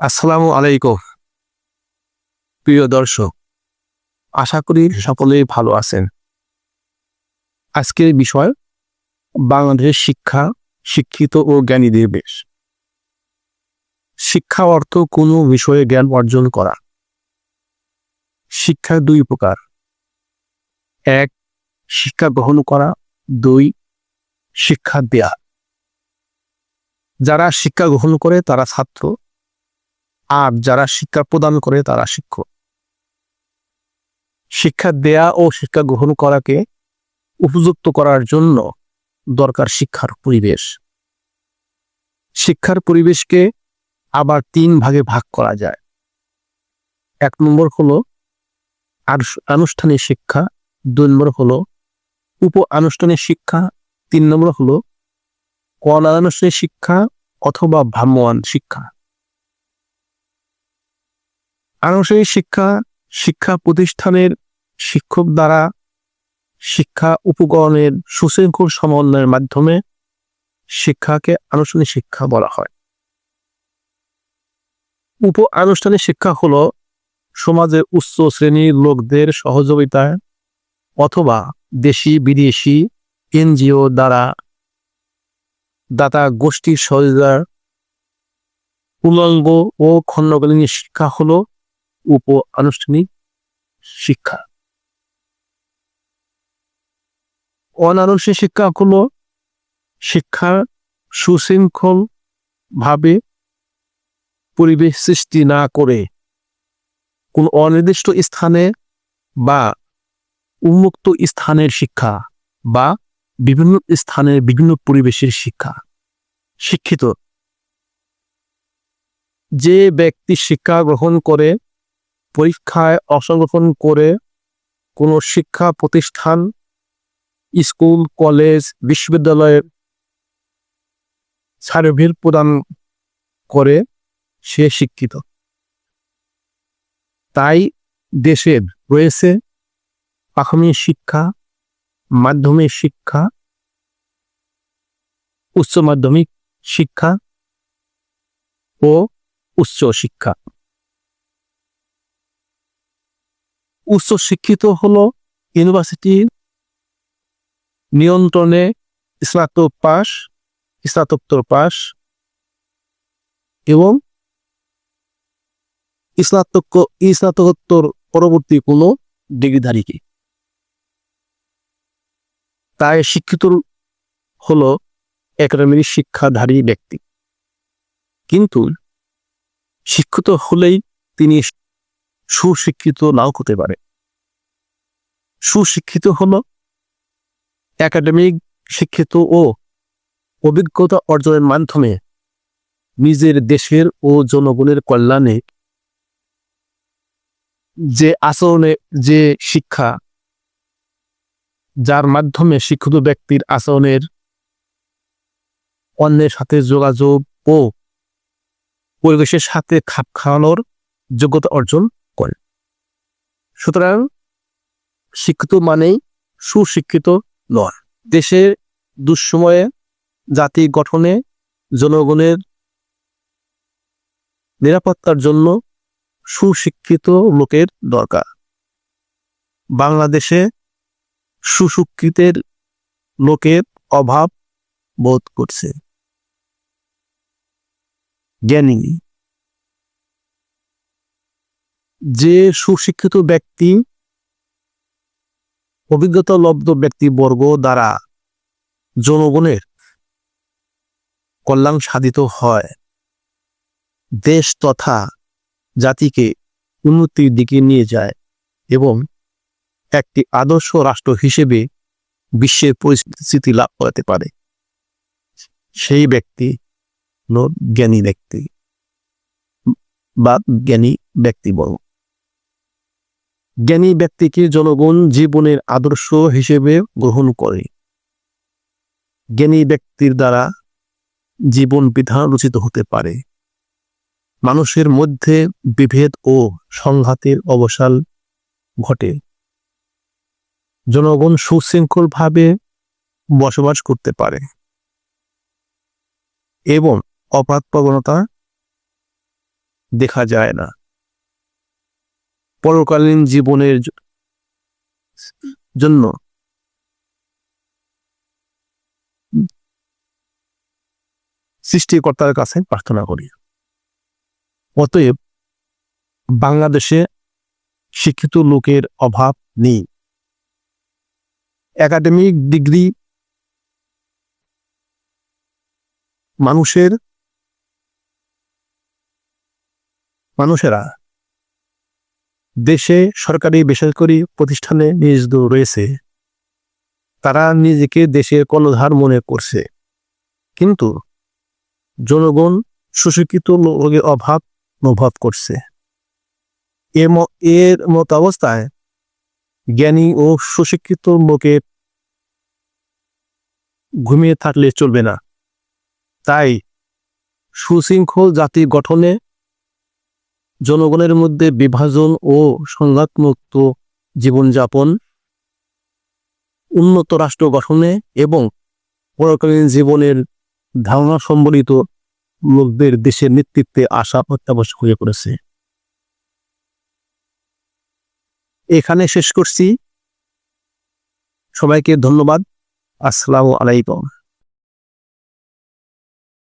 আসসালামু আলাইকুম প্রিয় দর্শক, আশা করি সকলেই ভালো আছেন। আজকের বিষয় বাংলাদেশের শিক্ষা, শিক্ষিত ও জ্ঞানীদের দেশ। শিক্ষা অর্থ কোনো বিষয়ে জ্ঞান অর্জন করা। শিক্ষা দুই প্রকার: এক, শিক্ষা গ্রহণ করা; দুই, শিক্ষা দেয়া। যারা শিক্ষা গ্রহণ করে তারা ছাত্র, আর যারা শিক্ষা প্রদান করে তারা শিক্ষক। শিক্ষা দেয়া ও শিক্ষা গ্রহণ করাকে উপযুক্ত করার জন্য দরকার শিক্ষার পরিবেশ। শিক্ষার পরিবেশকে আবার তিন ভাগে ভাগ করা যায়। এক নম্বর হলো আনুষ্ঠানিক শিক্ষা, দুই নম্বর হলো উপ আনুষ্ঠানিক শিক্ষা, তিন নম্বর হলো অনানুষ্ঠানিক শিক্ষা অথবা ভ্রাম্যমাণ শিক্ষা। আনুষ্ঠানিক শিক্ষা শিক্ষা প্রতিষ্ঠানের শিক্ষক দ্বারা শিক্ষা উপকরণের সুশৃঙ্খল সমন্বয়ের মাধ্যমে শিক্ষাকে আনুষ্ঠানিক শিক্ষা বলা হয়। উপ আনুষ্ঠানিক শিক্ষা হলো সমাজের উচ্চ শ্রেণীর লোকদের সহযোগিতায় অথবা দেশি বিদেশি এনজিও দ্বারা দাতা গোষ্ঠীর সহযোগিতার পূর্ণাঙ্গ ও খণ্ডকালীন শিক্ষা হলো উপ আনুষ্ঠানিক শিক্ষা। অনানুষ্ঠানিক শিক্ষা হলো শিক্ষার সুশৃঙ্খল ভাবে পরিবেশ সৃষ্টি না করে কোন অনির্দিষ্ট স্থানে বা উন্মুক্ত স্থানের শিক্ষা বা বিভিন্ন স্থানের বিভিন্ন পরিবেশের শিক্ষা। শিক্ষিত যে ব্যক্তি শিক্ষা গ্রহণ করে, পরীক্ষায় অংশগ্রহণ করে, কোনো শিক্ষা প্রতিষ্ঠান, স্কুল, কলেজ, বিশ্ববিদ্যালয়ের সার্টিফিকেট প্রদান করে, সে শিক্ষিত। তাই দেশের রয়েছে প্রাথমিক শিক্ষা, মাধ্যমিক শিক্ষা, উচ্চ মাধ্যমিক শিক্ষা ও উচ্চ শিক্ষা। উচ্চ শিক্ষিত হলো ইউনিভার্সিটির নিয়ন্ত্রণে স্নাতকোত্তর পাস এবং স্নাতকোত্তর পরবর্তী কোনো ডিগ্রিধারীকে। তাই শিক্ষিত হলো একাডেমিক শিক্ষাধারী ব্যক্তি। কিন্তু শিক্ষিত হলেই তিনি সুশিক্ষিত নাও হতে পারে। সুশিক্ষিত হলো একাডেমিক শিক্ষিত ও অভিজ্ঞতা অর্জনের মাধ্যমে নিজের দেশের ও জনগণের কল্যাণে যে আচরণে যে শিক্ষা, যার মাধ্যমে শিক্ষিত ব্যক্তির আচরণের অন্যের সাথে যোগাযোগ ও পরিবেশের সাথে খাপ খাওয়ানোর যোগ্যতা অর্জন করে। সুতরাং শিক্ষিত মানেই সুশিক্ষিত নয়। দেশের দুঃসময়ে জাতি গঠনে জনগণের নিরাপত্তার জন্য সুশিক্ষিত লোকের দরকার। বাংলাদেশে সুশিক্ষিতের লোকের অভাব বোধ করছে। জ্ঞানী যে সুশিক্ষিত ব্যক্তি, অভিজ্ঞতালব্ধ ব্যক্তিবর্গ দ্বারা জনগণের কল্যাণ সাধিত হয়, দেশ তথা জাতিকে উন্নতির দিকে নিয়ে যায় এবং একটি আদর্শ রাষ্ট্র হিসেবে বিশ্বের পরিস্থিতি লাভ করাতে পারে, সেই ব্যক্তি জ্ঞানী ব্যক্তি বা জ্ঞানী ব্যক্তিবর্গ। জ্ঞানী ব্যক্তিকে জনগণ জীবনের আদর্শ হিসেবে গ্রহণ করে। জ্ঞানী ব্যক্তির দ্বারা জীবন বিধান রচিত হতে পারে। মানুষের মধ্যে বিভেদ ও সংঘাতের অবসান ঘটে। জনগণ সুশৃঙ্খলভাবে বসবাস করতে পারে এবং অপরাধ প্রবণতা দেখা যায় না। পরকালীন জীবনের জন্য সৃষ্টিকর্তার কাছে প্রার্থনা করি। অতএব বাংলাদেশে শিক্ষিত লোকের অভাব নেই। একাডেমিক ডিগ্রি মানুষেরা দেশে সরকারি বেসরকারি প্রতিষ্ঠানে নিয়োজিত রয়েছে। তারা নিজেকে দেশের কর্ণধার মনে করছে, কিন্তু জনগণ সুশিক্ষিত লোকের অভাব অনুভব করছে। এর মতো অবস্থায় জ্ঞানী ও সুশিক্ষিত লোকে ঘুমিয়ে থাকলে চলবে না। তাই সুশৃঙ্খল জাতি গঠনে, জনগণের মধ্যে বিভাজন ও সংঘাতমুক্ত জীবনযাপন, উন্নত রাষ্ট্র গঠনে এবং পরকালীন জীবনের ধারণা সম্বলিত লোকদের দেশের নেতৃত্বে আসা অত্যাবশ্যক হয়ে পড়েছে। এখানে শেষ করছি। সবাইকে ধন্যবাদ। আসসালামু আলাইকুম।